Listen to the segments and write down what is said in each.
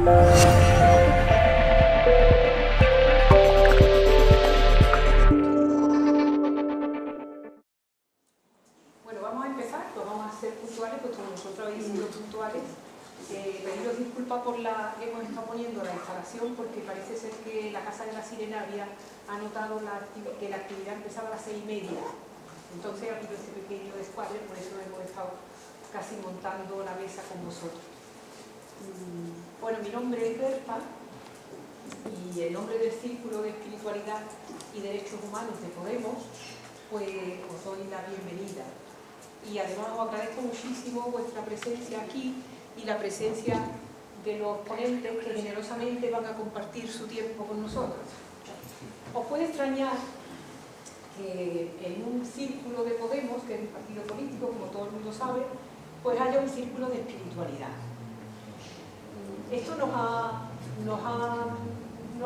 Bueno, vamos a empezar, pues vamos a ser puntuales, pues como nosotros habéis sido puntuales. Pediros disculpas por la que hemos estado poniendo la instalación, porque parece ser que la Casa de la Sirena había anotado que la actividad empezaba a las 6:30. Entonces ha habido este pequeño descuadre, por eso hemos estado casi montando la mesa con vosotros. Bueno, mi nombre es Berta y en nombre del Círculo de Espiritualidad y Derechos Humanos de Podemos, pues os doy la bienvenida. Y además os agradezco muchísimo vuestra presencia aquí y la presencia de los ponentes que generosamente van a compartir su tiempo con nosotros. Os puede extrañar que en un círculo de Podemos, que es un partido político, como todo el mundo sabe, pues haya un círculo de espiritualidad. Esto nos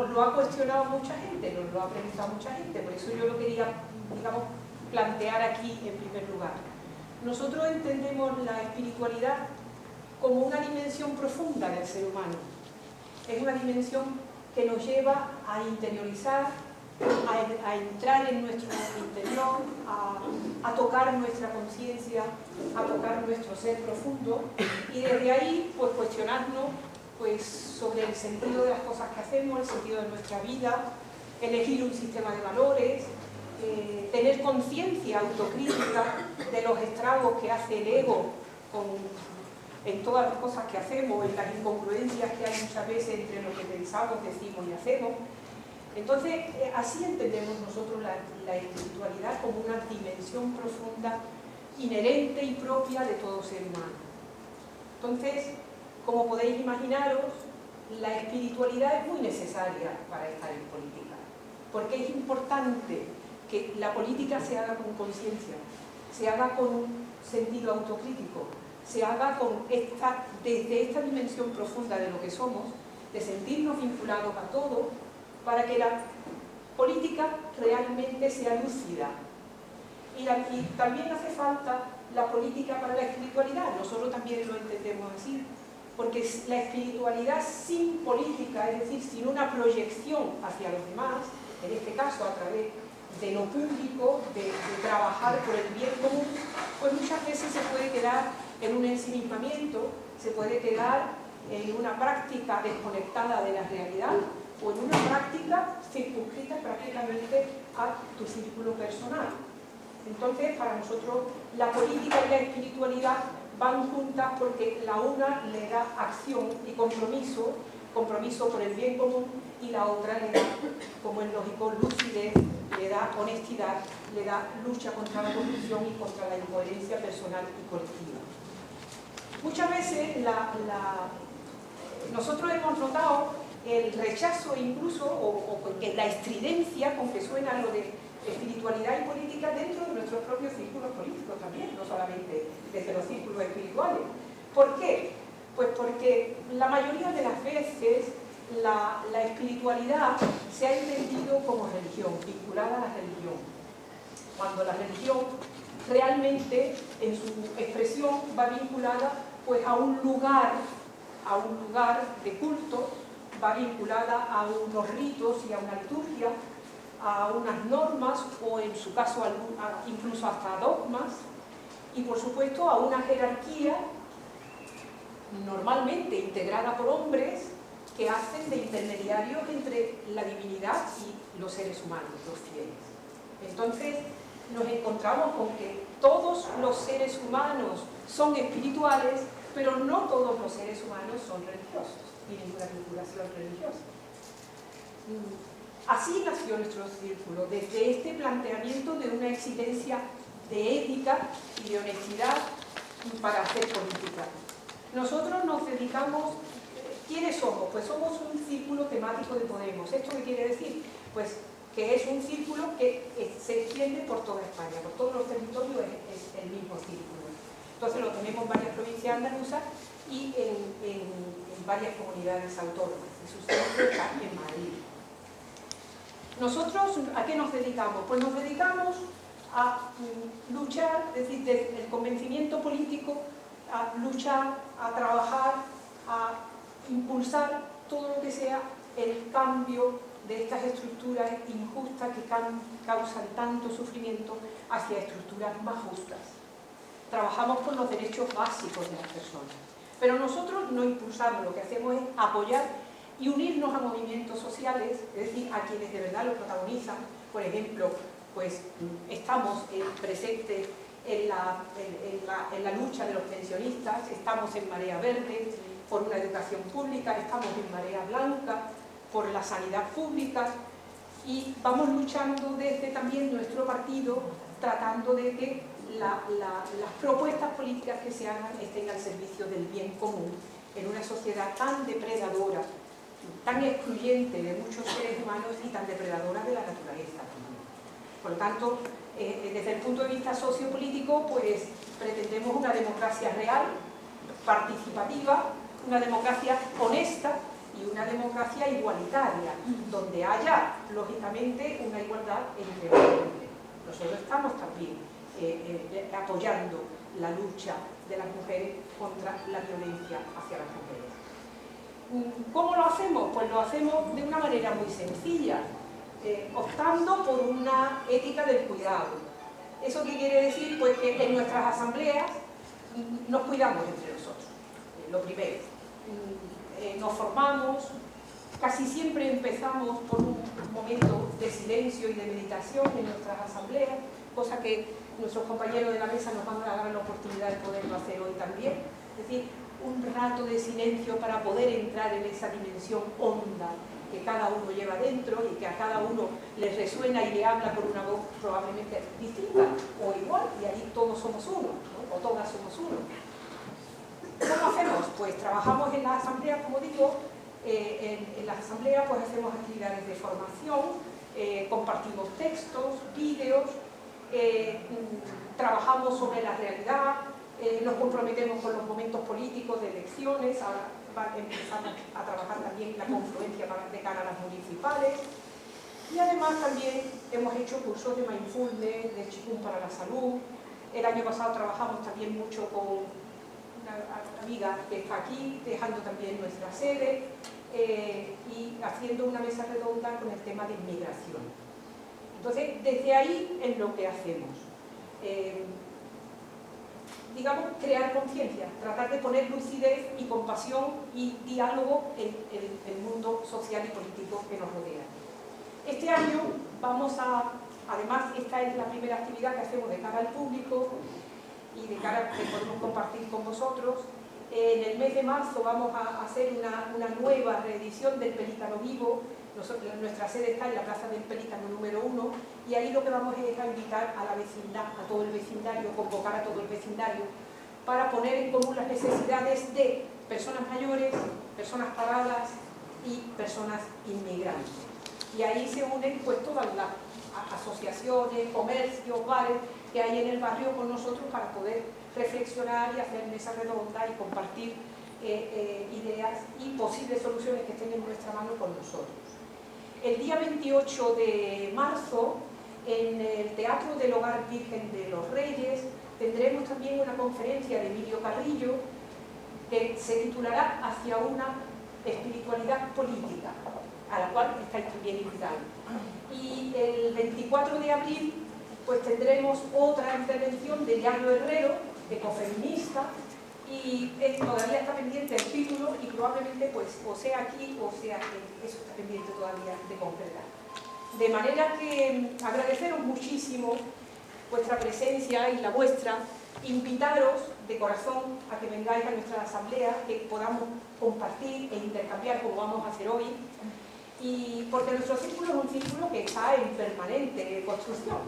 lo ha cuestionado mucha gente, nos lo ha preguntado mucha gente, por eso yo lo quería, digamos, plantear aquí en primer lugar. Nosotros entendemos la espiritualidad como una dimensión profunda del ser humano. Es una dimensión que nos lleva a interiorizar, a entrar en nuestro interior, a tocar nuestra conciencia, a tocar nuestro ser profundo y desde ahí pues cuestionarnos pues, sobre el sentido de las cosas que hacemos, el sentido de nuestra vida, elegir un sistema de valores, tener conciencia autocrítica de los estragos que hace el ego en todas las cosas que hacemos, en las incongruencias que hay muchas veces entre lo que pensamos, decimos y hacemos. Entonces, así entendemos nosotros la espiritualidad como una dimensión profunda, inherente y propia de todo ser humano. Entonces, como podéis imaginaros, la espiritualidad es muy necesaria para estar en política, porque es importante que la política se haga con conciencia, se haga con un sentido autocrítico, se haga desde esta dimensión profunda de lo que somos, de sentirnos vinculados a todo, para que la política realmente sea lúcida. Y también hace falta la política para la espiritualidad, nosotros también lo entendemos así, porque la espiritualidad sin política, es decir, sin una proyección hacia los demás, en este caso a través de lo público, de trabajar por el bien común, pues muchas veces se puede quedar en un ensimismamiento, se puede quedar en una práctica desconectada de la realidad o en una práctica circunscrita prácticamente a tu círculo personal. Entonces, para nosotros, la política y la espiritualidad van juntas porque la una le da acción y compromiso por el bien común, y la otra le da, como es lógico, lucidez, le da honestidad, le da lucha contra la corrupción y contra la incoherencia personal y colectiva. Muchas veces nosotros hemos notado el rechazo incluso o la estridencia con que suena lo de espiritualidad y política dentro de nuestros propios círculos políticos también, no solamente desde los círculos espirituales. ¿Por qué? Pues porque la mayoría de las veces la espiritualidad se ha entendido como religión, vinculada a la religión, cuando la religión realmente en su expresión va vinculada pues a un lugar de culto, va vinculada a unos ritos y a una liturgia, a unas normas o en su caso incluso hasta dogmas, y por supuesto a una jerarquía normalmente integrada por hombres que hacen de intermediarios entre la divinidad y los seres humanos, los fieles. Entonces nos encontramos con que todos los seres humanos son espirituales, pero no todos los seres humanos son religiosos, tienen una vinculación religiosa. Así nació nuestro círculo, desde este planteamiento de una exigencia de ética y de honestidad para hacer política. Nosotros nos dedicamos, ¿quiénes somos? Pues somos un círculo temático de Podemos. ¿Esto qué quiere decir? Pues que es un círculo que se extiende por toda España, por todos los territorios es el mismo círculo. Entonces lo tenemos en varias provincias andaluzas y en varias comunidades autónomas. Y su centro está en Madrid. ¿Nosotros a qué nos dedicamos? Pues nos dedicamos a luchar, es decir, desde el convencimiento político, a luchar, a trabajar, a impulsar todo lo que sea el cambio de estas estructuras injustas que causan tanto sufrimiento hacia estructuras más justas. Trabajamos con los derechos básicos de las personas, pero nosotros no impulsamos, lo que hacemos es apoyar y unirnos a movimientos sociales, es decir, a quienes de verdad lo protagonizan. Por ejemplo, pues estamos presentes en la lucha de los pensionistas, estamos en Marea Verde por una educación pública, estamos en Marea Blanca por la sanidad pública, y vamos luchando desde también nuestro partido, tratando de que las propuestas políticas que se hagan estén al servicio del bien común en una sociedad tan depredadora, tan excluyente de muchos seres humanos y tan depredadora de la naturaleza. Por lo tanto, desde el punto de vista sociopolítico, pues pretendemos una democracia real, participativa, una democracia honesta y una democracia igualitaria, donde haya, lógicamente, una igualdad entre los hombres. Nosotros estamos también apoyando la lucha de las mujeres contra la violencia hacia las mujeres. ¿Cómo lo hacemos? Pues lo hacemos de una manera muy sencilla, optando por una ética del cuidado. ¿Eso qué quiere decir? Pues que en nuestras asambleas nos cuidamos entre nosotros, lo primero. Nos formamos, casi siempre empezamos por un momento de silencio y de meditación en nuestras asambleas, cosa que nuestros compañeros de la mesa nos van a dar la oportunidad de poderlo hacer hoy también. Es decir, un rato de silencio para poder entrar en esa dimensión honda que cada uno lleva dentro y que a cada uno le resuena y le habla con una voz probablemente distinta o igual, y ahí todos somos uno, ¿no? O todas somos uno. ¿Cómo hacemos? Pues trabajamos en la asamblea, como digo, en la asamblea pues hacemos actividades de formación, compartimos textos, vídeos, trabajamos sobre la realidad, nos comprometemos con los momentos políticos de elecciones, ahora empezamos a trabajar también la confluencia de cara a las municipales, y además también hemos hecho cursos de mindfulness, de Qigong para la salud. El año pasado trabajamos también mucho con una amiga que está aquí, dejando también nuestra sede, y haciendo una mesa redonda con el tema de inmigración. Entonces, desde ahí es lo que hacemos. Digamos, crear conciencia, tratar de poner lucidez y compasión y diálogo en el mundo social y político que nos rodea. Este año vamos a, además, esta es la primera actividad que hacemos de cara al público y de cara a que podemos compartir con vosotros. En el mes de marzo vamos a hacer una nueva reedición del Pelícano Vivo. Nuestra sede está en la Plaza del Pelícano número 1, y ahí lo que vamos es a invitar a la vecindad, a todo el vecindario, convocar a todo el vecindario para poner en común las necesidades de personas mayores, personas paradas y personas inmigrantes. Y ahí se unen pues todas las asociaciones, comercios, bares que hay en el barrio con nosotros para poder reflexionar y hacer mesa redonda y compartir ideas y posibles soluciones que estén en nuestra mano con nosotros. El día 28 de marzo, en el Teatro del Hogar Virgen de los Reyes, tendremos también una conferencia de Emilio Carrillo que se titulará Hacia una espiritualidad política, a la cual estáis también invitados. Y el 24 de abril pues tendremos otra intervención de Llano Herrero, ecofeminista, y todavía está pendiente el título y probablemente pues o sea aquí o sea que eso está pendiente todavía de concretar. De manera que agradeceros muchísimo vuestra presencia y la vuestra, invitaros de corazón a que vengáis a nuestra asamblea, que podamos compartir e intercambiar como vamos a hacer hoy, y porque nuestro círculo es un círculo que está en permanente construcción,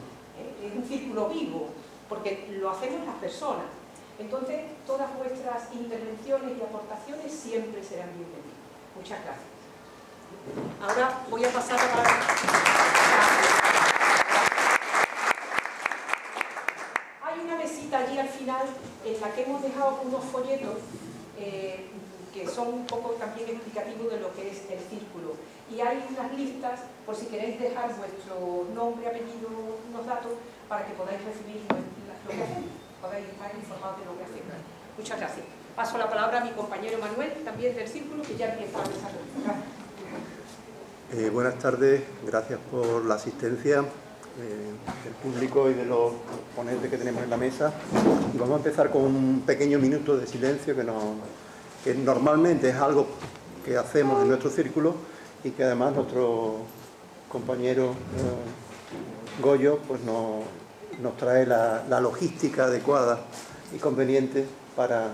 es un círculo vivo, porque lo hacemos las personas. Entonces, todas vuestras intervenciones y aportaciones siempre serán bienvenidas. Muchas gracias. Ahora voy a pasar a la... Hay una mesita allí al final en la que hemos dejado unos folletos que son un poco también explicativos de lo que es el círculo. Y hay unas listas, por si queréis dejar vuestro nombre, apellido, unos datos, para que podáis recibir lo que hacemos, podáis estar informados de lo que hacemos. Muchas gracias. Paso la palabra a mi compañero Manuel, también del Círculo, que ya empieza a desarrollar. Buenas tardes, gracias por la asistencia del público y de los ponentes que tenemos en la mesa. Y vamos a empezar con un pequeño minuto de silencio que normalmente es algo que hacemos en nuestro círculo y que además nuestro compañero Goyo pues nos trae la logística adecuada y conveniente para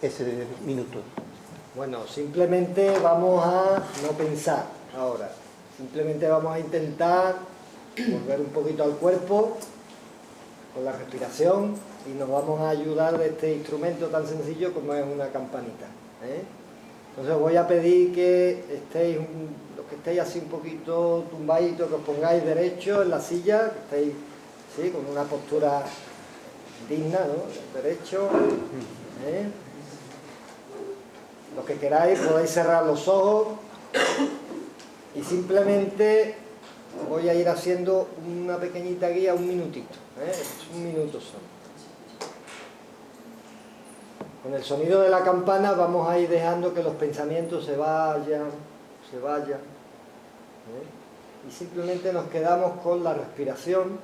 ese minuto. Bueno, simplemente vamos a no pensar ahora. Simplemente vamos a intentar volver un poquito al cuerpo con la respiración y nos vamos a ayudar de este instrumento tan sencillo como es una campanita, ¿eh? Entonces voy a pedir que los que estéis así un poquito tumbaditos, que os pongáis derecho en la silla, que estéis, ¿sí?, con una postura digna, ¿no? Derecho, ¿eh? Los que queráis podéis cerrar los ojos y simplemente voy a ir haciendo una pequeñita guía, un minutito, ¿eh? Es un minuto solo. Con el sonido de la campana vamos a ir dejando que los pensamientos se vayan, ¿eh? Y simplemente nos quedamos con la respiración,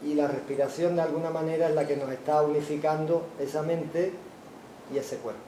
y la respiración de alguna manera es la que nos está unificando esa mente y ese cuerpo.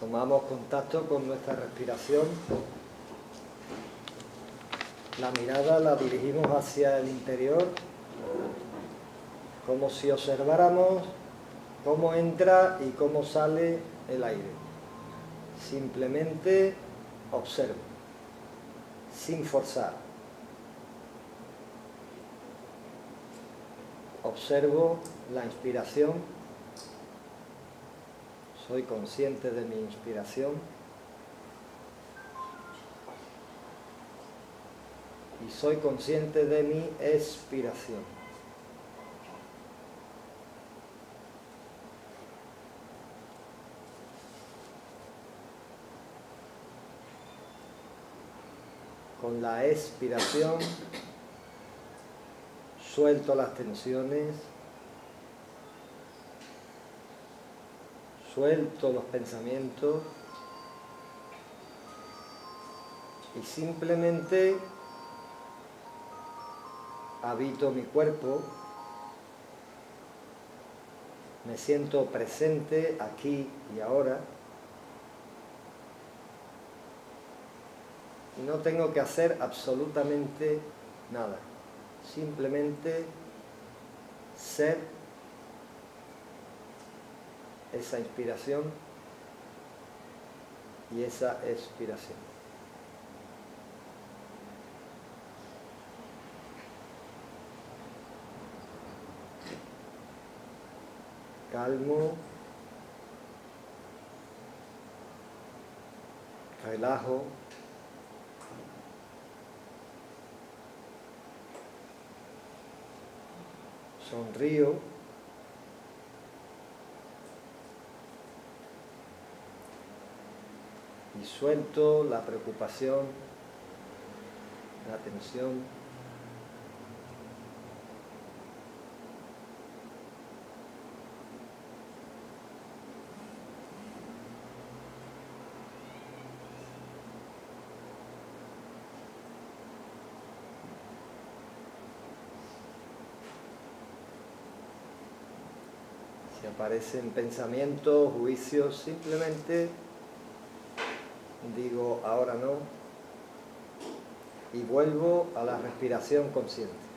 Tomamos contacto con nuestra respiración, la mirada la dirigimos hacia el interior, como si observáramos cómo entra y cómo sale el aire. Simplemente observo, sin forzar. Observo la inspiración. Soy consciente de mi inspiración y soy consciente de mi expiración. Con la expiración suelto las tensiones, suelto los pensamientos y simplemente habito mi cuerpo, me siento presente aquí y ahora y no tengo que hacer absolutamente nada, simplemente ser esa inspiración y esa expiración. Calmo, relajo, sonrío, y suelto la preocupación, la tensión. me aparecen pensamientos, juicios, simplemente digo ahora no y vuelvo a la respiración consciente.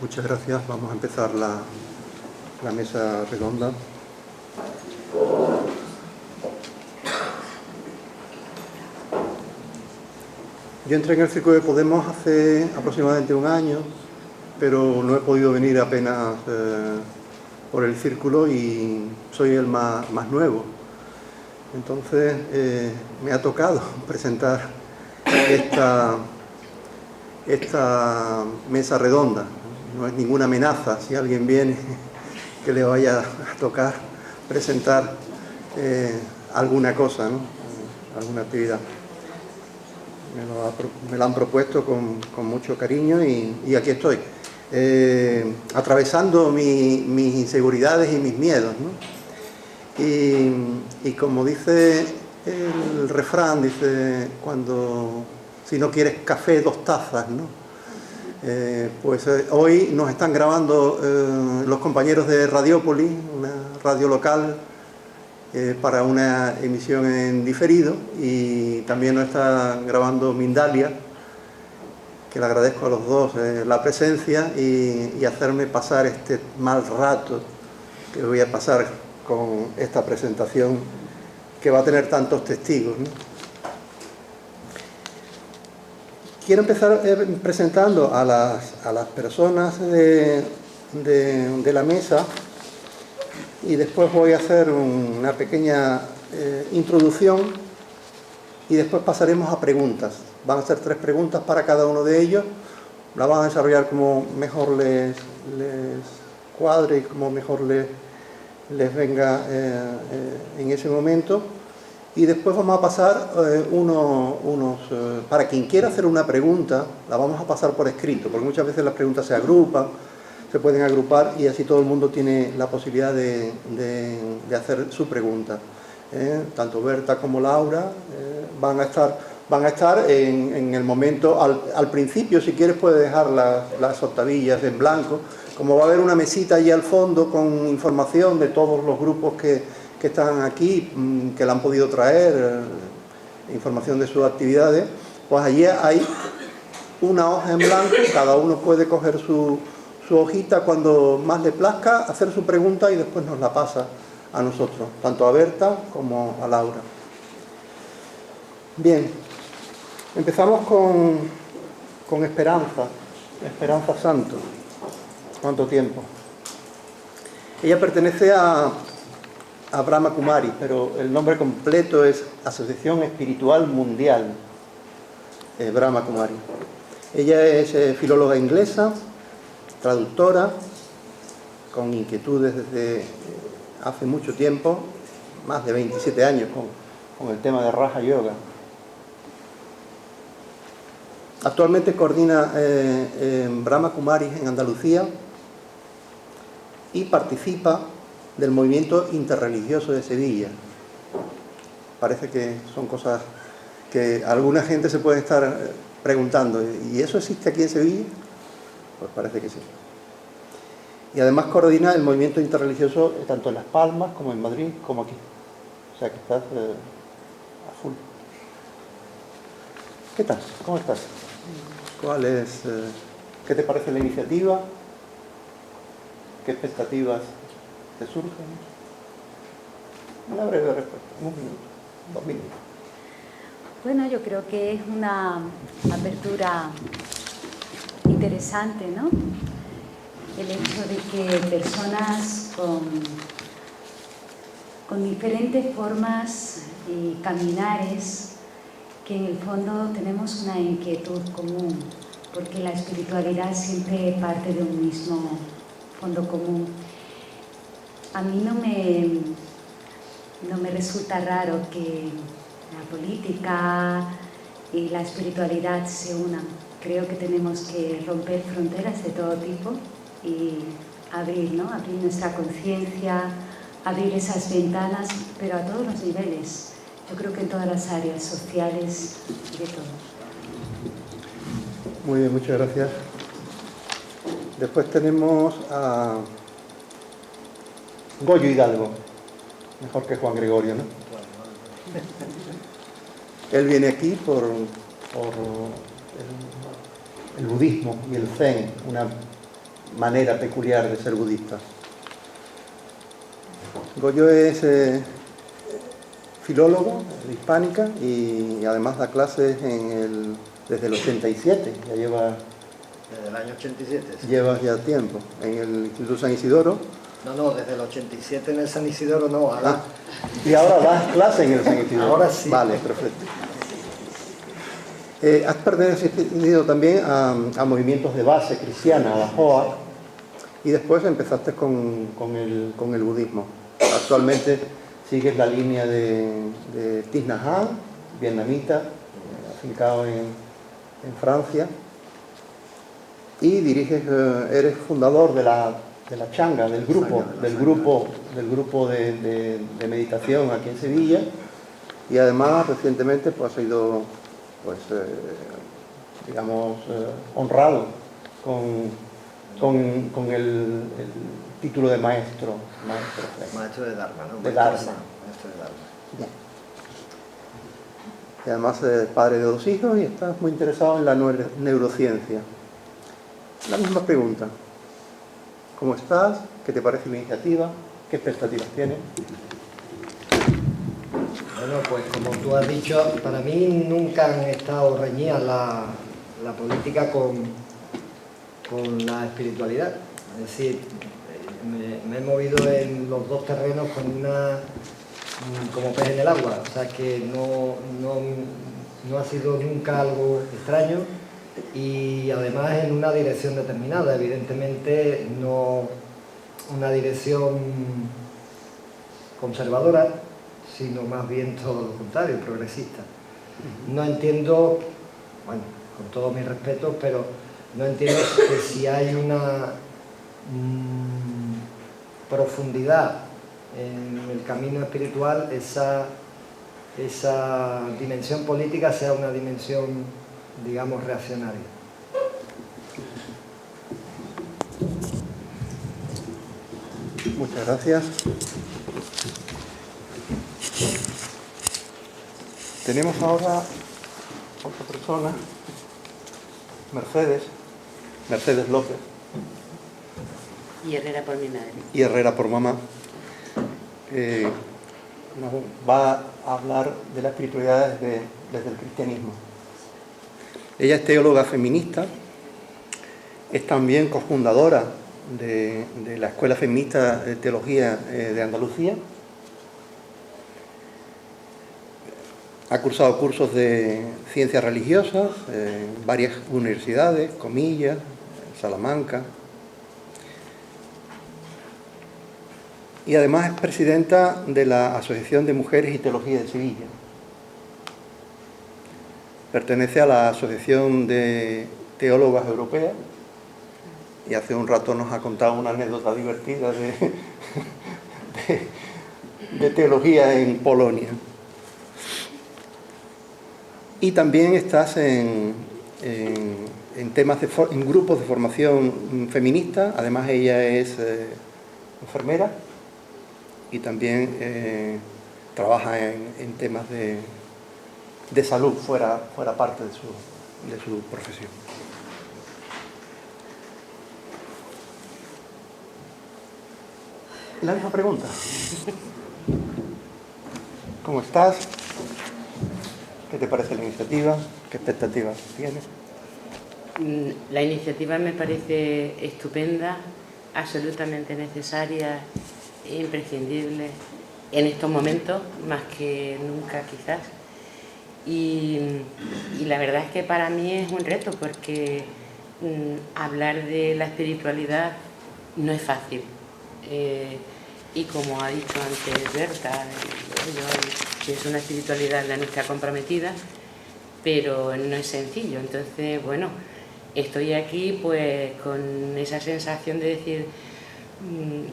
Muchas gracias. Vamos a empezar la mesa redonda. Yo entré en el Círculo de Podemos hace aproximadamente un año, pero no he podido venir apenas por el círculo y soy el más nuevo. Entonces me ha tocado presentar esta mesa redonda. No es ninguna amenaza si alguien viene que le vaya a tocar presentar alguna cosa, ¿no? Alguna actividad. Me lo han propuesto con mucho cariño y aquí estoy, atravesando mis inseguridades y mis miedos, ¿no? Y como dice el refrán, dice, si no quieres café, 2 tazas, ¿no? Pues hoy nos están grabando los compañeros de Radiópolis, una radio local, para una emisión en diferido, y también nos está grabando Mindalia, que le agradezco a los dos la presencia y hacerme pasar este mal rato que voy a pasar con esta presentación que va a tener tantos testigos, ¿no? Quiero empezar presentando a las personas de la mesa y después voy a hacer una pequeña introducción y después pasaremos a preguntas. Van a ser 3 preguntas para cada uno de ellos. La van a desarrollar como mejor les cuadre y como mejor les venga en ese momento. Y después vamos a pasar para quien quiera hacer una pregunta, la vamos a pasar por escrito, porque muchas veces las preguntas se agrupan, se pueden agrupar y así todo el mundo tiene la posibilidad de hacer su pregunta. Tanto Berta como Laura van a estar en el momento, al principio, si quieres puedes dejar las octavillas en blanco, como va a haber una mesita allí al fondo con información de todos los grupos que están aquí, que la han podido traer, información de sus actividades, pues allí hay una hoja en blanco, cada uno puede coger su hojita cuando más le plazca, hacer su pregunta y después nos la pasa a nosotros, tanto a Berta como a Laura. Bien, empezamos con Esperanza Santos. ¿Cuánto tiempo? Ella pertenece a Brahma Kumari, pero el nombre completo es Asociación Espiritual Mundial Brahma Kumari. Ella es filóloga inglesa, traductora, con inquietudes desde hace mucho tiempo, más de 27 años con el tema de Raja Yoga. Actualmente coordina Brahma Kumaris en Andalucía y participa del movimiento interreligioso de Sevilla. Parece que son cosas que alguna gente se puede estar preguntando, ¿y eso existe aquí en Sevilla? Pues parece que sí. Y además coordina el movimiento interreligioso tanto en Las Palmas como en Madrid como aquí. O sea que estás a full. ¿Qué tal? ¿Cómo estás? ¿Qué te parece la iniciativa? ¿Qué expectativas te surgen? Una breve respuesta, 1 minuto, 2 minutos. Bueno, yo creo que es una apertura interesante, ¿no? El hecho de que personas con diferentes formas y caminares, que en el fondo tenemos una inquietud común, porque la espiritualidad siempre parte de un mismo fondo común. A mí no me resulta raro que la política y la espiritualidad se unan. Creo que tenemos que romper fronteras de todo tipo y abrir, ¿no? Abrir nuestra conciencia, abrir esas ventanas, pero a todos los niveles. Yo creo que en todas las áreas sociales y de todo. Muy bien, muchas gracias. Después tenemos a Goyo Hidalgo, mejor que Juan Gregorio, ¿no? Él viene aquí por el budismo y el zen, una manera peculiar de ser budista. Goyo es filólogo de hispánica y además da clases desde el 87, ya lleva... Desde el año 87. Sí. Llevas ya tiempo, en el Instituto San Isidoro. No, desde el 87 en el San Isidoro no. Ahora... Y ahora das clase en el San Isidoro. Ahora sí. Vale, perfecto. Has pertenecido también a movimientos de base cristiana, a la Hoa, y después empezaste con el budismo. Actualmente sigues la línea de Thich Nhat Hanh, vietnamita, afincado en Francia, y eres fundador de la Changa, del grupo de meditación aquí en Sevilla, y además recientemente pues has sido honrado con el título de maestro de Dharma, ¿no? De Dharma. Maestro de Dharma. Bien. Y además eres padre de 2 hijos y estás muy interesado en la neurociencia. La misma pregunta. ¿Cómo estás? ¿Qué te parece la iniciativa? ¿Qué expectativas tienes? Bueno, pues como tú has dicho, para mí nunca han estado reñidas la política con la espiritualidad. Es decir, me he movido en los dos terrenos como pez en el agua. O sea que no ha sido nunca algo extraño y además en una dirección determinada. Evidentemente no una dirección conservadora, sino más bien todo lo contrario, progresista. No entiendo, bueno, con todo mi respeto, pero no entiendo que si hay una profundidad en el camino espiritual, esa dimensión política sea una dimensión, digamos, reaccionaria. Muchas gracias. Tenemos ahora otra persona, Mercedes López. Y Herrera por mi madre. Y Herrera por mamá. Nos va a hablar de la espiritualidad desde el cristianismo. Ella es teóloga feminista, es también cofundadora de la Escuela Feminista de Teología de Andalucía. Ha cursado cursos de ciencias religiosas en varias universidades, Comillas, Salamanca. Y además es presidenta de la Asociación de Mujeres y Teología de Sevilla. pertenece a la Asociación de Teólogas Europeas y hace un rato nos ha contado una anécdota divertida de teología en Polonia. Y también estás en temas en grupos de formación feminista. Además ella es enfermera y también trabaja en temas de salud fuera parte de su profesión. La misma pregunta. ¿Cómo estás? ¿Qué te parece la iniciativa? ¿Qué expectativas tienes? La iniciativa me parece estupenda, absolutamente necesaria e imprescindible en estos momentos, más que nunca quizás. Y la verdad es que para mí es un reto, porque hablar de la espiritualidad no es fácil. Y como ha dicho antes Berta, es una espiritualidad la nuestra comprometida, pero no es sencillo. Entonces, bueno, estoy aquí pues con esa sensación de decir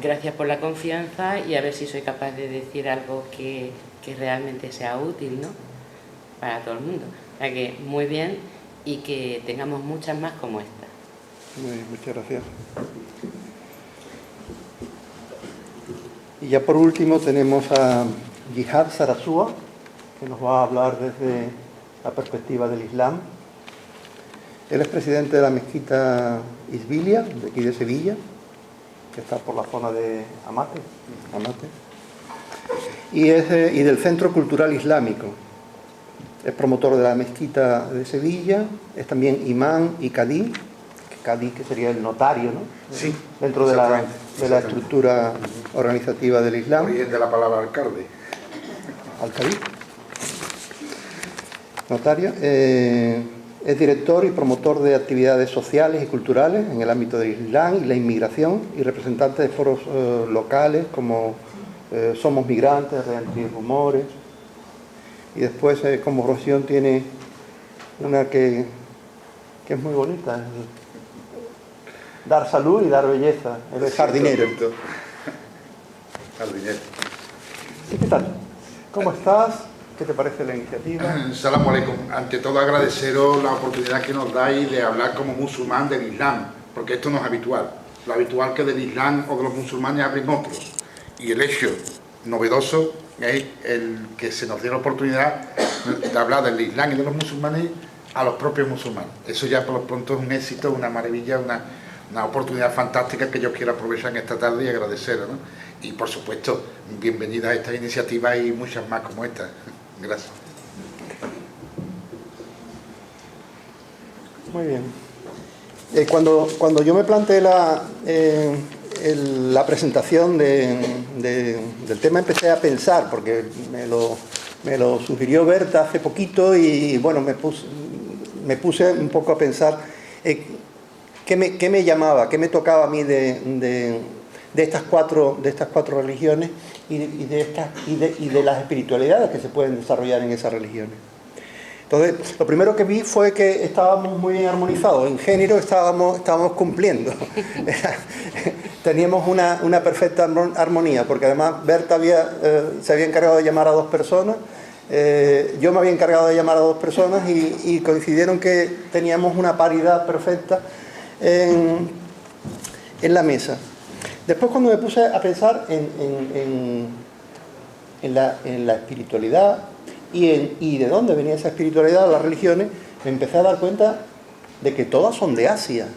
gracias por la confianza y a ver si soy capaz de decir algo que realmente sea útil, ¿no?, para todo el mundo. O sea que muy bien, y que tengamos muchas más como esta. Muy bien, muchas gracias. Y ya por último tenemos a Jihad Sarasúa, que nos va a hablar desde la perspectiva del Islam. Él es presidente de la mezquita Isbilia, de aquí de Sevilla, que está por la zona de Amate. Y del Centro Cultural Islámico. Es promotor de la mezquita de Sevilla, es también imán y cadí, que sería el notario, ¿no? Sí, dentro de la estructura organizativa del Islam. Origen de la palabra alcalde. Al-Cadí. Notario. Es director y promotor de actividades sociales y culturales en el ámbito del Islam y la inmigración, y representante de foros locales como Somos Migrantes, Reanti Rumores. Y después, como profesión, tiene una que es muy bonita: dar salud y dar belleza. Él es jardinero. Jardinero. ¿Y qué tal? ¿Cómo estás? ¿Qué te parece la iniciativa? Salam aleikum. Ante todo, agradeceros la oportunidad que nos dais de hablar como musulmán del Islam, porque esto no es habitual. Lo habitual que del Islam o de los musulmanes hablen otros. Y el hecho novedoso es el que se nos dio la oportunidad de hablar del Islam y de los musulmanes a los propios musulmanes. Eso ya por lo pronto es un éxito, una maravilla, una oportunidad fantástica que yo quiero aprovechar en esta tarde y agradeceros, ¿no? Y por supuesto, bienvenida a esta iniciativa y muchas más como esta. Gracias. Muy bien. Cuando yo me planteé la presentación del tema, empecé a pensar, porque me lo sugirió Berta hace poquito, y bueno, me puse un poco a pensar qué me llamaba, qué me tocaba a mí de estas cuatro religiones y de las espiritualidades que se pueden desarrollar en esas religiones. Entonces, lo primero que vi fue que estábamos muy bien armonizados, en género estábamos cumpliendo. Teníamos una perfecta armonía, porque además Berta se había encargado de llamar a 2 personas, yo me había encargado de llamar a 2 personas, y coincidieron que teníamos una paridad perfecta en la mesa. Después, cuando me puse a pensar en la espiritualidad y de dónde venía esa espiritualidad de las religiones, me empecé a dar cuenta de que todas son de Asia.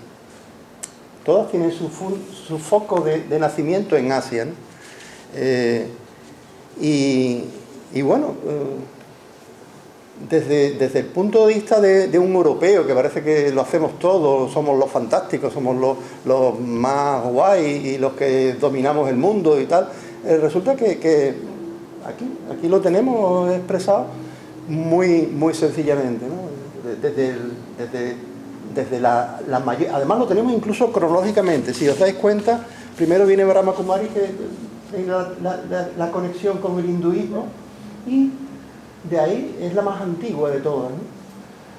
Todas tienen su foco de nacimiento en Asia, ¿no? Y bueno, desde el punto de vista de un europeo, que parece que lo hacemos todo, somos los fantásticos, somos los más guay y los que dominamos el mundo y tal, resulta que aquí lo tenemos expresado muy sencillamente, ¿no? Desde la mayor, además lo tenemos incluso cronológicamente. Si os dais cuenta, primero viene Brahma Kumari, que es la conexión con el hinduismo, y de ahí es la más antigua de todas, ¿no?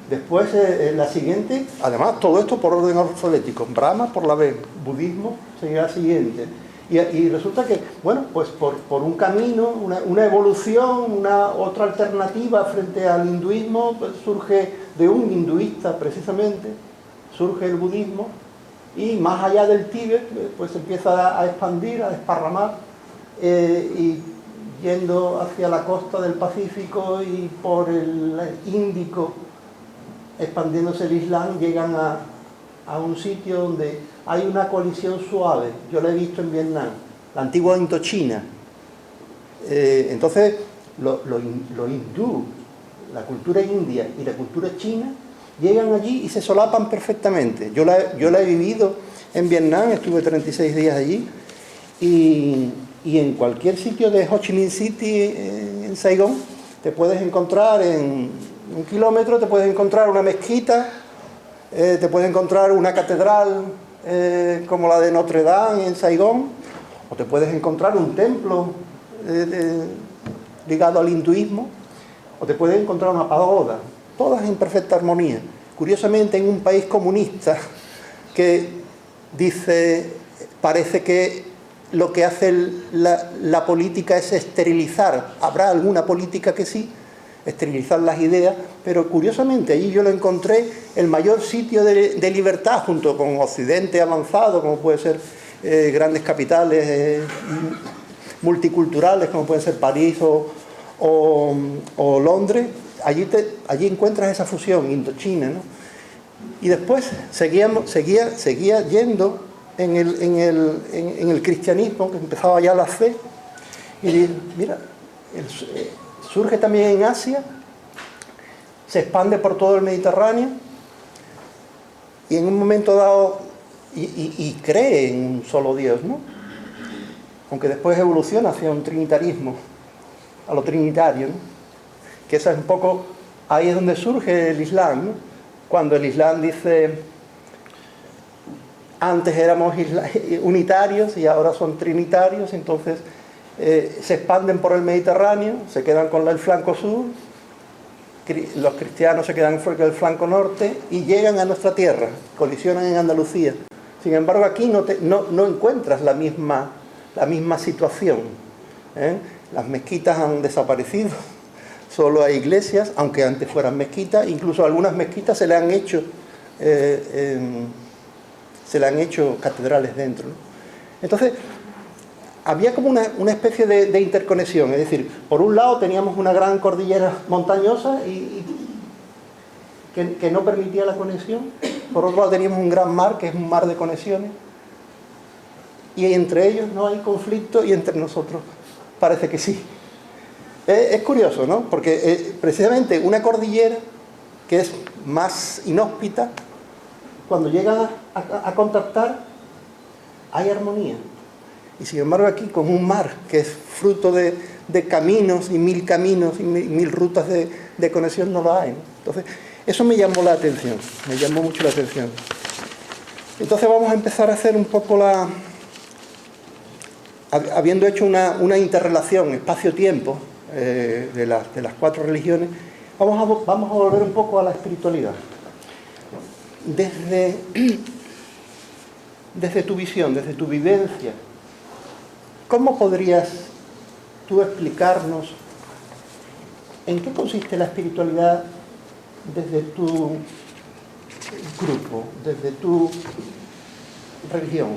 Después, la siguiente, además todo esto por orden alfabético, Brahma por la B, budismo sería la siguiente. Y resulta que, bueno, pues por un camino, una evolución, una otra alternativa frente al hinduismo, pues surge de un hinduista precisamente, surge el budismo, y más allá del Tíbet, pues empieza a expandir, a desparramar, y yendo hacia la costa del Pacífico y por el Índico, expandiéndose el Islam, llegan a un sitio donde hay una colisión suave. Yo la he visto en Vietnam, la antigua Indochina. Entonces, lo hindú, la cultura india y la cultura china llegan allí y se solapan perfectamente. Yo la he vivido en Vietnam, estuve 36 días allí, y en cualquier sitio de Ho Chi Minh City, en Saigón, te puedes encontrar en 1 kilómetro, te puedes encontrar una mezquita, te puedes encontrar una catedral como la de Notre Dame en Saigón, o te puedes encontrar un templo ligado al hinduismo, o te puedes encontrar una pagoda, todas en perfecta armonía. Curiosamente, en un país comunista que dice, parece que lo que hace la política es esterilizar. Habrá alguna política que sí, esterilizar las ideas, pero curiosamente allí yo lo encontré el mayor sitio de libertad, junto con Occidente avanzado, como puede ser grandes capitales multiculturales, como puede ser París o Londres. Allí encuentras esa fusión Indochina, ¿no? Y después seguía yendo en el cristianismo, que empezaba ya la fe, y mira, surge también en Asia, se expande por todo el Mediterráneo, y en un momento dado, y cree en un solo Dios, ¿no? Aunque después evoluciona hacia un trinitarismo, a lo trinitario, ¿no? Que esa es un poco, ahí es donde surge el Islam, ¿no? Cuando el Islam dice, antes éramos unitarios y ahora son trinitarios, entonces se expanden por el Mediterráneo, se quedan con el flanco sur, los cristianos se quedan fuera del flanco norte y llegan a nuestra tierra, colisionan en Andalucía. Sin embargo, aquí no encuentras la misma situación, ¿eh? Las mezquitas han desaparecido, solo hay iglesias, aunque antes fueran mezquitas, incluso algunas mezquitas se le han hecho catedrales dentro, ¿no? Entonces, había como una especie de interconexión, es decir, por un lado teníamos una gran cordillera montañosa que no permitía la conexión, por otro lado teníamos un gran mar, que es un mar de conexiones, y entre ellos no hay conflicto y entre nosotros parece que sí. Es curioso, ¿no? Porque precisamente una cordillera que es más inhóspita, cuando llegan a contactar, hay armonía. Y sin embargo aquí, con un mar que es fruto de caminos y mil rutas de conexión, no lo hay, ¿no? Entonces, eso me llamó la atención, me llamó mucho la atención. Entonces vamos a empezar a hacer un poco habiendo hecho una interrelación espacio-tiempo de las 4 religiones, vamos a volver un poco a la espiritualidad. Desde tu visión, desde tu vivencia, ¿cómo podrías tú explicarnos en qué consiste la espiritualidad desde tu grupo, desde tu religión?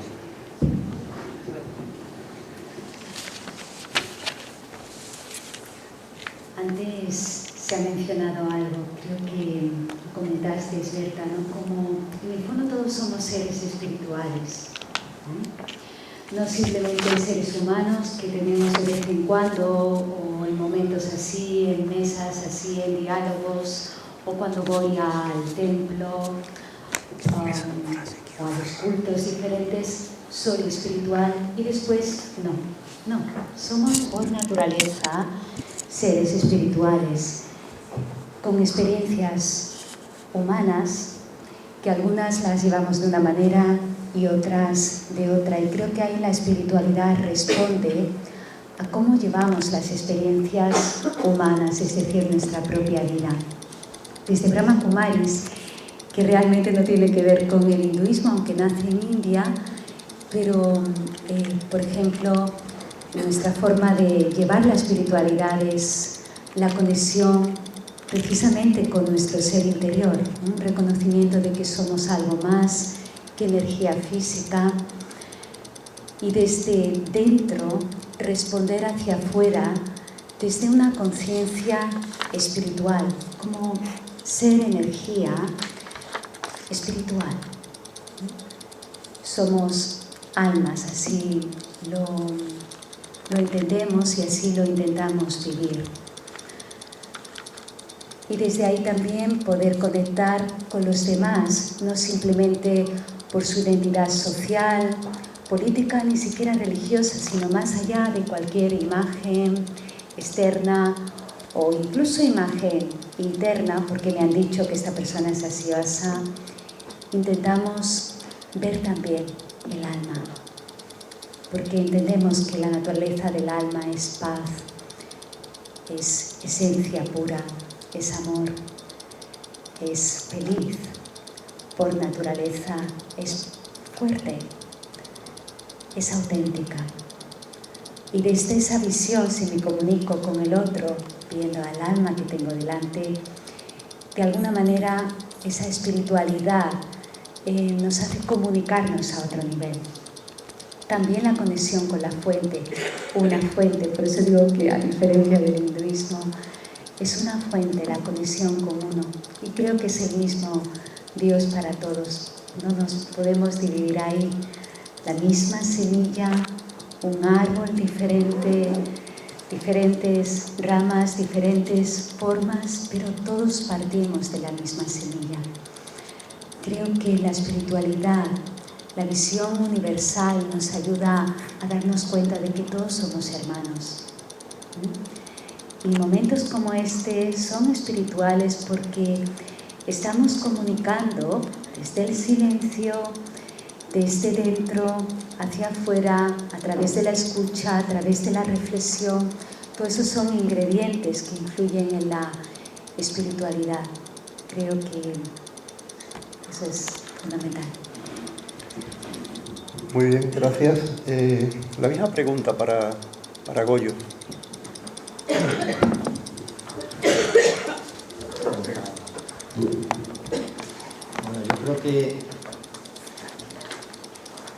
Antes se ha mencionado algo, creo que comentaste, Berta, ¿no? Como en el fondo todos somos seres espirituales, ¿no? No simplemente seres humanos que tenemos de vez en cuando, o en momentos así, en mesas así, en diálogos, o cuando voy al templo, o a los cultos diferentes, soy espiritual, y después no, somos por naturaleza seres espirituales con experiencias humanas que algunas las llevamos de una manera y otras de otra, y creo que ahí la espiritualidad responde a cómo llevamos las experiencias humanas, es decir, nuestra propia vida. desde Brahma Kumaris, que realmente no tiene que ver con el hinduismo, aunque nace en India, pero, por ejemplo, nuestra forma de llevar la espiritualidad es la conexión precisamente con nuestro ser interior, un reconocimiento de que somos algo más que energía física, y desde dentro responder hacia afuera desde una conciencia espiritual, como ser energía espiritual. Somos almas, así lo entendemos y así lo intentamos vivir. Y desde ahí también poder conectar con los demás, no simplemente por su identidad social, política, ni siquiera religiosa, sino más allá de cualquier imagen externa o incluso imagen interna, porque me han dicho que esta persona es así o así. Intentamos ver también el alma, porque entendemos que la naturaleza del alma es paz, es esencia pura, es amor, es feliz, por naturaleza es fuerte, es auténtica. Y desde esa visión, si me comunico con el otro, viendo al alma que tengo delante, de alguna manera esa espiritualidad nos hace comunicarnos a otro nivel. También la conexión con la fuente, una fuente, por eso digo que a diferencia del hinduismo, es una fuente la conexión con uno. Y creo que es el mismo Dios para todos. No nos podemos dividir ahí. La misma semilla, un árbol diferente, diferentes ramas, diferentes formas, pero todos partimos de la misma semilla. Creo que la espiritualidad, la visión universal nos ayuda a darnos cuenta de que todos somos hermanos. Y momentos como este son espirituales porque estamos comunicando desde el silencio, desde dentro hacia afuera, a través de la escucha, a través de la reflexión. Todos esos son ingredientes que influyen en la espiritualidad. Creo que eso es fundamental. Muy bien, gracias. La misma pregunta para Goyo. Bueno, yo creo que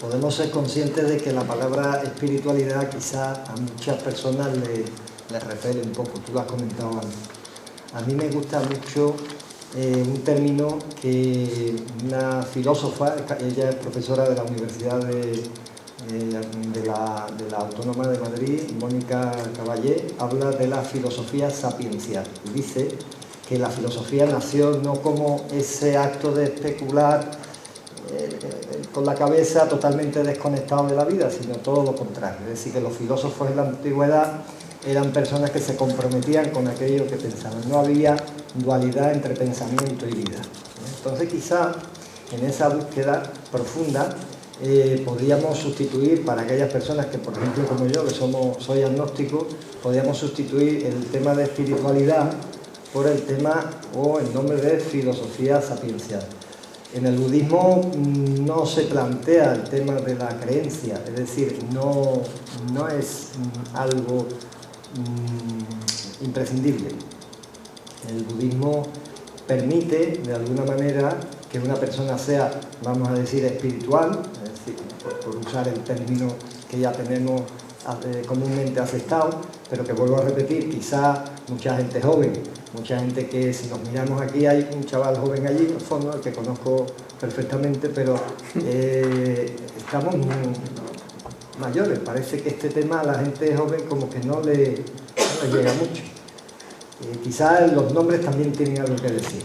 podemos ser conscientes de que la palabra espiritualidad quizá a muchas personas les repele un poco, tú lo has comentado antes. A mí me gusta mucho un término que una filósofa, ella es profesora de la Universidad de la Autónoma de Madrid, Mónica Caballé, habla de la filosofía sapiencial. Y dice que la filosofía nació no como ese acto de especular con la cabeza totalmente desconectado de la vida, sino todo lo contrario. Es decir, que los filósofos en la antigüedad eran personas que se comprometían con aquello que pensaban. No había dualidad entre pensamiento y vida. Entonces, quizá en esa búsqueda profunda podríamos sustituir, para aquellas personas que, por ejemplo, como yo, que soy agnóstico, podríamos sustituir el tema de espiritualidad por el tema o el nombre de filosofía sapiencial. En el budismo no se plantea el tema de la creencia, es decir, no es algo imprescindible. El budismo permite, de alguna manera, que una persona sea, vamos a decir, espiritual, es decir, por usar el término que ya tenemos comúnmente aceptado, pero que vuelvo a repetir, quizá mucha gente joven, mucha gente que, si nos miramos aquí, hay un chaval joven allí, al fondo, el que conozco perfectamente, pero estamos muy mayores. Parece que este tema a la gente joven como que no le llega mucho. Quizás los nombres también tienen algo que decir,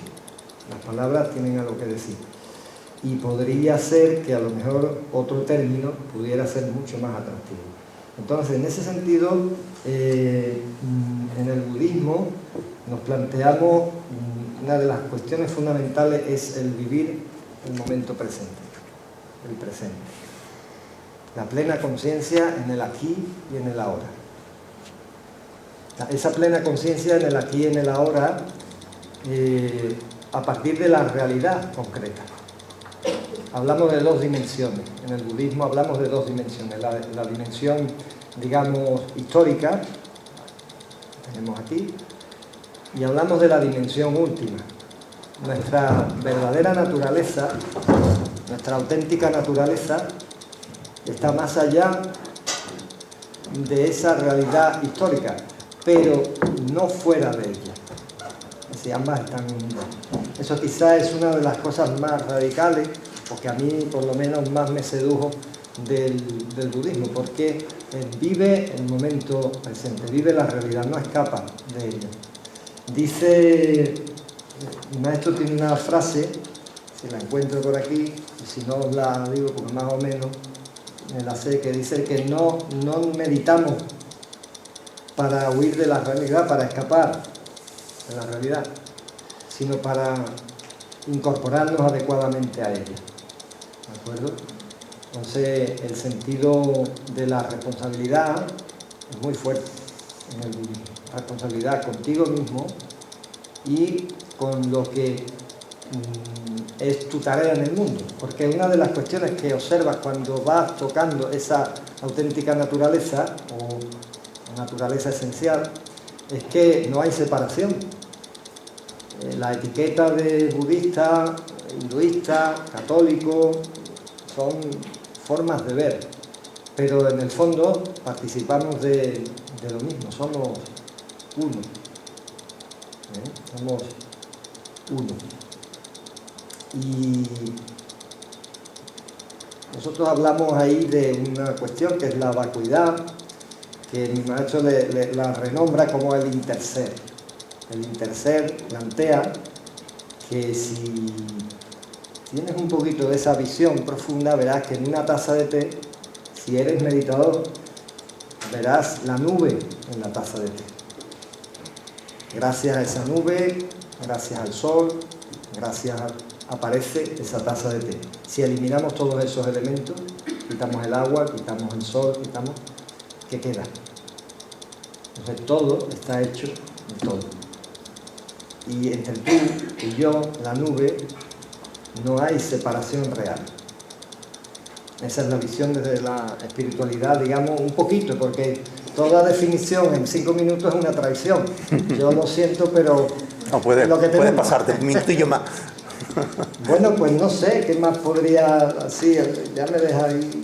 las palabras tienen algo que decir. Y podría ser que a lo mejor otro término pudiera ser mucho más atractivo. Entonces, en ese sentido, en el budismo nos planteamos una de las cuestiones fundamentales es el vivir el momento presente, el presente. La plena conciencia en el aquí y en el ahora. Esa plena conciencia en el aquí y en el ahora a partir de la realidad concreta. Hablamos de dos dimensiones. En el budismo hablamos de dos dimensiones. La dimensión, digamos, histórica, tenemos aquí, y hablamos de la dimensión última. Nuestra verdadera naturaleza, nuestra auténtica naturaleza, está más allá de esa realidad histórica, pero no fuera de ella. Es decir, ambas están unidas. Eso quizás es una de las cosas más radicales, porque a mí por lo menos más me sedujo del budismo, porque vive el momento presente, vive la realidad, no escapa de ella. Dice, mi maestro tiene una frase, si la encuentro por aquí, y si no la digo porque más o menos me la sé, que dice que no meditamos para huir de la realidad, para escapar de la realidad, sino para incorporarnos adecuadamente a ella. ¿De acuerdo? Entonces, el sentido de la responsabilidad es muy fuerte en el budismo. Responsabilidad contigo mismo y con lo que es tu tarea en el mundo. Porque una de las cuestiones que observas cuando vas tocando esa auténtica naturaleza o naturaleza esencial es que no hay separación. La etiqueta de budista, hinduista, católico, son formas de ver, pero en el fondo participamos de lo mismo, somos uno. Somos uno. Y nosotros hablamos ahí de una cuestión que es la vacuidad, que mi maestro la renombra como el interser. El interser plantea que si tienes un poquito de esa visión profunda, verás que en una taza de té, si eres meditador, verás la nube en la taza de té. Gracias a esa nube, gracias al sol, aparece esa taza de té. Si eliminamos todos esos elementos, quitamos el agua, quitamos el sol, ¿qué queda? Entonces todo está hecho de todo. Y entre tú y yo, la nube, no hay separación real. Esa es la visión desde la espiritualidad, digamos, un poquito, porque toda definición en 5 minutos es una traición. Yo lo siento, pero no puede pasarte un minutillo más. Bueno, pues no sé, ¿qué más podría así? Ya me deja ahí.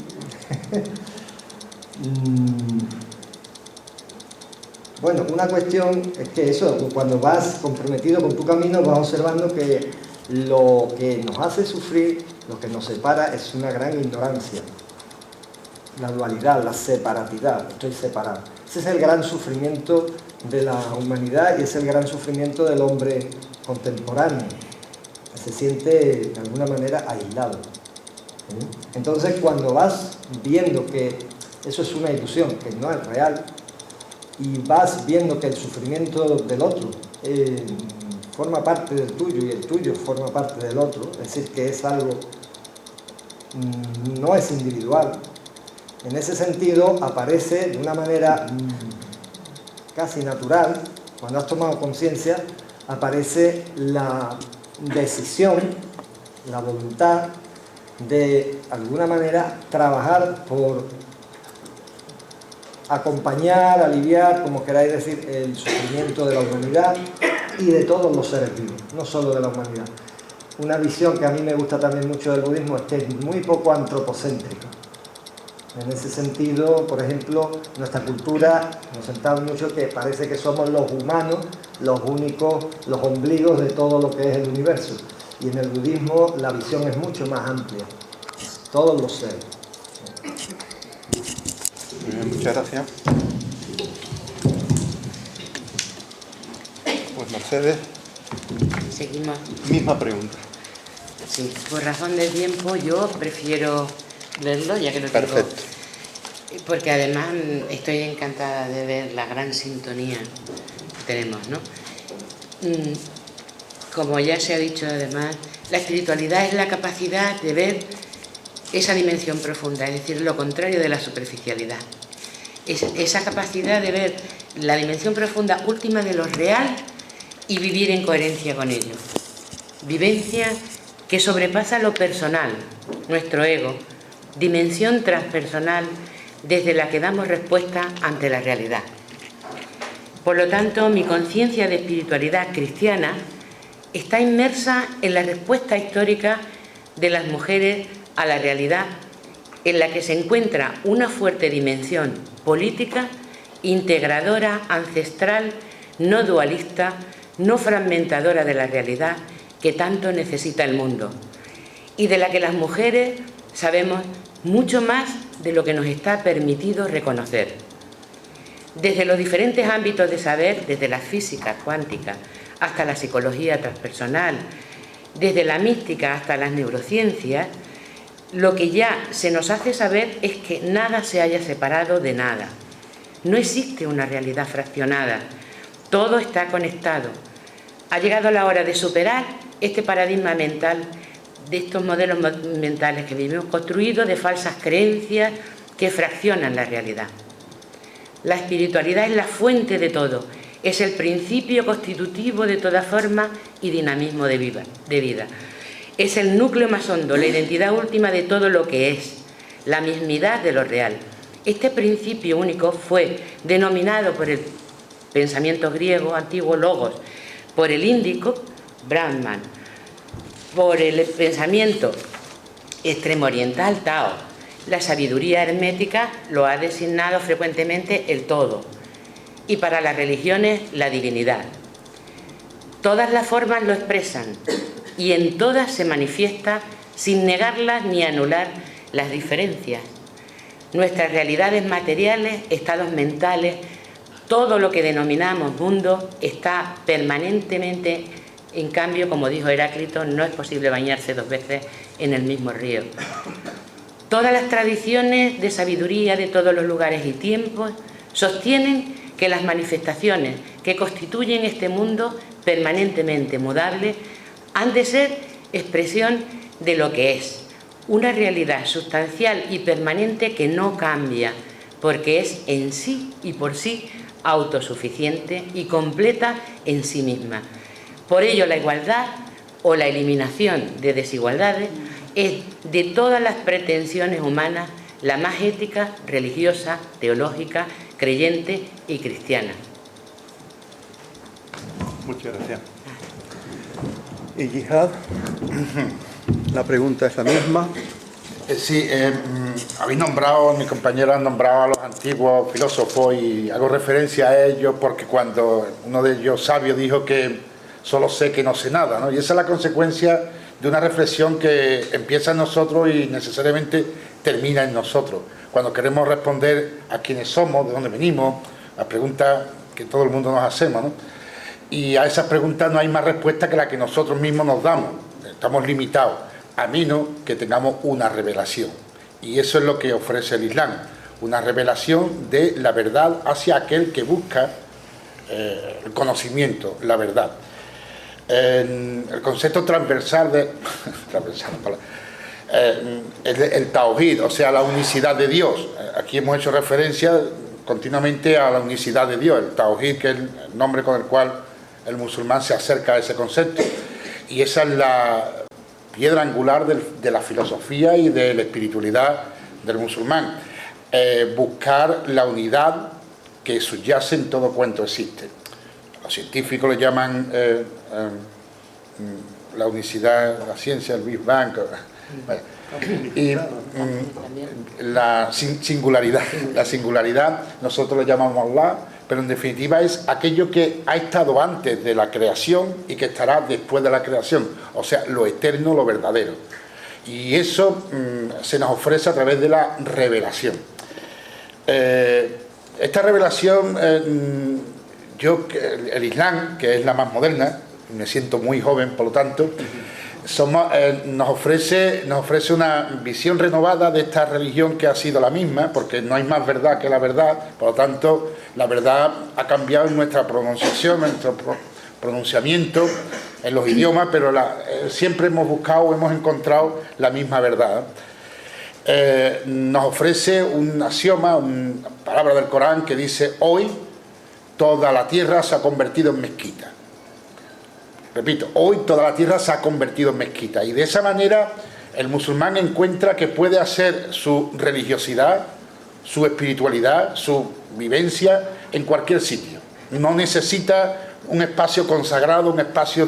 Bueno, una cuestión es que eso, cuando vas comprometido con tu camino, vas observando que lo que nos hace sufrir, lo que nos separa, es una gran ignorancia. La dualidad, la separatidad, estoy separado. Ese es el gran sufrimiento de la humanidad y es el gran sufrimiento del hombre contemporáneo. Se siente de alguna manera aislado. Entonces, cuando vas viendo que eso es una ilusión, que no es real, y vas viendo que el sufrimiento del otro forma parte del tuyo y el tuyo forma parte del otro, es decir, que es algo, no es individual, en ese sentido aparece de una manera casi natural, cuando has tomado conciencia, aparece la decisión, la voluntad de alguna manera trabajar por acompañar, aliviar, como queráis decir, el sufrimiento de la humanidad y de todos los seres vivos, no solo de la humanidad. Una visión que a mí me gusta también mucho del budismo es que es muy poco antropocéntrico. En ese sentido, por ejemplo, nuestra cultura nos centramos mucho que parece que somos los humanos los únicos, los ombligos de todo lo que es el universo. Y en el budismo la visión es mucho más amplia. Todos los seres. Muchas gracias. Pues Mercedes. Seguimos. Misma pregunta. Sí, por razón de tiempo yo prefiero leerlo, ya que lo tengo. Perfecto. Porque además estoy encantada de ver la gran sintonía que tenemos, ¿no? Como ya se ha dicho además, la espiritualidad es la capacidad de ver esa dimensión profunda, es decir, lo contrario de la superficialidad. Esa capacidad de ver la dimensión profunda última de lo real y vivir en coherencia con ello. vivencia que sobrepasa lo personal, nuestro ego, dimensión transpersonal desde la que damos respuesta ante la realidad. Por lo tanto, mi conciencia de espiritualidad cristiana está inmersa en la respuesta histórica de las mujeres a la realidad, en la que se encuentra una fuerte dimensión política, integradora, ancestral, no dualista, no fragmentadora de la realidad que tanto necesita el mundo, y de la que las mujeres sabemos mucho más de lo que nos está permitido reconocer. Desde los diferentes ámbitos de saber, desde la física cuántica hasta la psicología transpersonal, desde la mística hasta las neurociencias, lo que ya se nos hace saber es que nada se haya separado de nada. No existe una realidad fraccionada, todo está conectado. Ha llegado la hora de superar este paradigma mental, de estos modelos mentales que vivimos construidos de falsas creencias que fraccionan la realidad. La espiritualidad es la fuente de todo, es el principio constitutivo de toda forma y dinamismo de vida. Es el núcleo más hondo, la identidad última de todo lo que es, la mismidad de lo real. Este principio único fue denominado por el pensamiento griego antiguo logos, por el índico Brahman, por el pensamiento extremo oriental Tao. La sabiduría hermética lo ha designado frecuentemente el todo, y para las religiones la divinidad. Todas las formas lo expresan y en todas se manifiesta sin negarlas ni anular las diferencias. Nuestras realidades materiales, estados mentales, todo lo que denominamos mundo está permanentemente en cambio. Como dijo Heráclito, no es posible bañarse 2 veces en el mismo río. Todas las tradiciones de sabiduría de todos los lugares y tiempos sostienen que las manifestaciones que constituyen este mundo permanentemente mudable han de ser expresión de lo que es, una realidad sustancial y permanente que no cambia, porque es en sí y por sí autosuficiente y completa en sí misma. Por ello, la igualdad o la eliminación de desigualdades es de todas las pretensiones humanas la más ética, religiosa, teológica, creyente y cristiana. Muchas gracias. ¿Y Yihad? La pregunta es la misma. Sí, habéis nombrado, mi compañero ha nombrado a los antiguos filósofos y hago referencia a ellos porque cuando uno de ellos sabio dijo que solo sé que no sé nada, ¿no? Y esa es la consecuencia de una reflexión que empieza en nosotros y necesariamente termina en nosotros. Cuando queremos responder a quiénes somos, de dónde venimos, a preguntas que todo el mundo nos hacemos, ¿no? Y a esas preguntas no hay más respuesta que la que nosotros mismos nos damos. Estamos limitados, a menos que tengamos una revelación. Y eso es lo que ofrece el Islam, una revelación de la verdad hacia aquel que busca el conocimiento, la verdad. El concepto transversal de el tawhid, o sea, la unicidad de Dios. Aquí hemos hecho referencia continuamente a la unicidad de Dios, el tawhid, que es el nombre con el cual el musulmán se acerca a ese concepto. Y esa es la piedra angular de la filosofía y de la espiritualidad del musulmán. Buscar la unidad que subyace en todo cuanto existe. Los científicos le llaman la unicidad, la ciencia, el Big Bang, y la singularidad, nosotros le llamamos Allah, pero en definitiva es aquello que ha estado antes de la creación y que estará después de la creación, o sea, lo eterno, lo verdadero. Y eso se nos ofrece a través de la revelación. Esta revelación, el Islam, que es la más moderna, me siento muy joven, por lo tanto, nos ofrece una visión renovada de esta religión que ha sido la misma, porque no hay más verdad que la verdad. Por lo tanto, la verdad ha cambiado en nuestra pronunciación, en nuestro pronunciamiento, en los idiomas, pero siempre hemos buscado, hemos encontrado la misma verdad. Nos ofrece un axioma, una palabra del Corán que dice: hoy toda la tierra se ha convertido en mezquita. Repito, hoy toda la tierra se ha convertido en mezquita y de esa manera el musulmán encuentra que puede hacer su religiosidad, su espiritualidad, su vivencia en cualquier sitio. No necesita un espacio consagrado, un espacio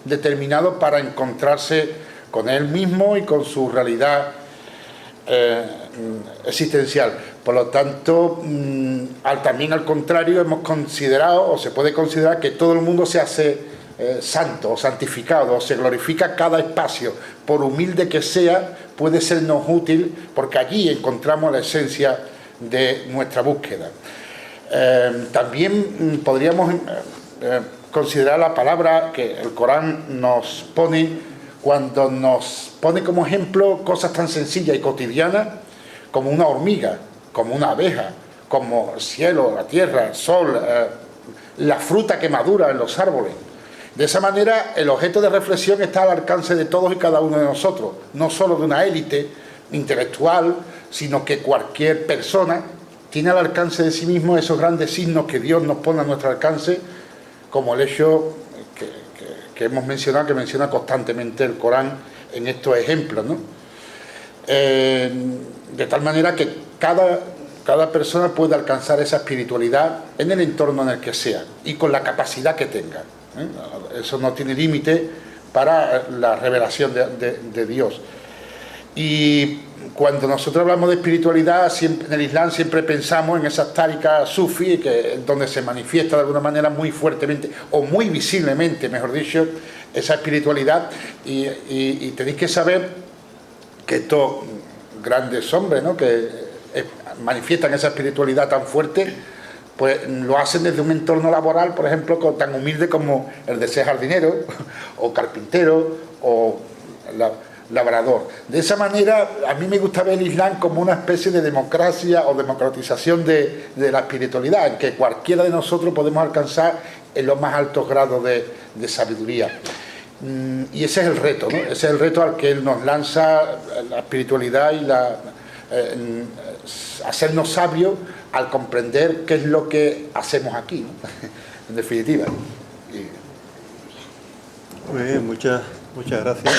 determinado para encontrarse con él mismo y con su realidad existencial. Por lo tanto, también al contrario, hemos considerado, o se puede considerar, que todo el mundo se hace santo o santificado, o se glorifica cada espacio, por humilde que sea, puede sernos útil, porque allí encontramos la esencia de nuestra búsqueda. También podríamos considerar la palabra que el Corán nos pone, cuando nos pone como ejemplo cosas tan sencillas y cotidianas como una hormiga, como una abeja, como el cielo, la tierra, el sol, la fruta que madura en los árboles. De esa manera, el objeto de reflexión está al alcance de todos y cada uno de nosotros, no solo de una élite intelectual, sino que cualquier persona tiene al alcance de sí mismo esos grandes signos que Dios nos pone a nuestro alcance, como el hecho que hemos mencionado, que menciona constantemente el Corán en estos ejemplos, ¿no? De tal manera que cada persona puede alcanzar esa espiritualidad en el entorno en el que sea y con la capacidad que tenga. Eso no tiene límite para la revelación de Dios. Y cuando nosotros hablamos de espiritualidad, siempre, en el Islam siempre pensamos en esas tarikas sufí, donde se manifiesta de alguna manera muy fuertemente, o muy visiblemente, mejor dicho, esa espiritualidad. Y tenéis que saber que estos grandes hombres, ¿no?, que manifiestan esa espiritualidad tan fuerte, pues lo hacen desde un entorno laboral, por ejemplo, tan humilde como el de ser jardinero, o carpintero, o labrador. De esa manera, a mí me gusta ver el Islam como una especie de democracia o democratización de la espiritualidad, en que cualquiera de nosotros podemos alcanzar en los más altos grados de sabiduría. Y ese es el reto, ¿no? Ese es el reto al que él nos lanza, la espiritualidad y hacernos sabios al comprender qué es lo que hacemos aquí, ¿no? En definitiva. Muy bien, muchas gracias.